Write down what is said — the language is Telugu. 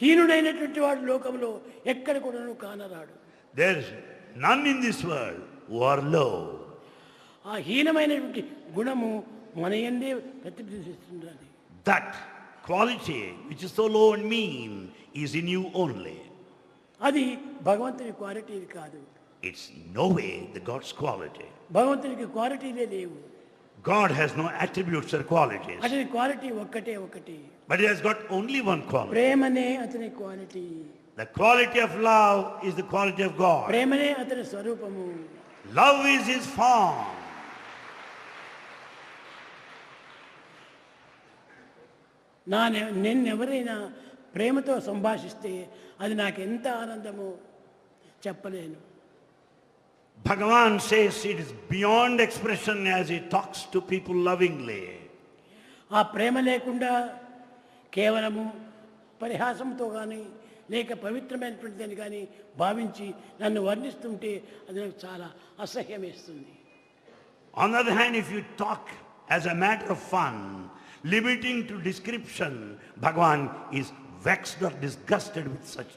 హీనుడైనటువంటి వాడు లోకంలో ఎక్కడ కూడాను కానరాడు. There is none in this world who are low. ఆ హీనమైనటువంటి గుణము మన యందే ప్రతిబింబిస్తుందని. That quality which is so low and mean is in you only. అది భగవంతుని క్వాలిటీ కాదు. It's no way the God's quality. భగవంతునికి క్వాలిటీలే లేవు. God has no attributes or qualities. అతని క్వాలిటీ ఒకటి. But he has got only one quality. ప్రేమనే అతని quality. The quality of love is the quality of God. ప్రేమనే అతని స్వరూపము. Love is his form. నిన్నెవరైనా ప్రేమతో సంభాషిస్తే అది నాకు ఎంత ఆనందమో చెప్పలేను. Bhagavan says it is beyond expression as he talks to people lovingly. ఆ ప్రేమ లేకుండా కేవలము పరిహాసంతో కానీ లేక పవిత్రమైనటువంటిదని కానీ భావించి నన్ను వర్ణిస్తుంటే అది నాకు చాలా అసహ్యం వేస్తుంది. On the other hand, if you talk as a matter of fun, limiting to description, Bhagavan is vexed or disgusted with such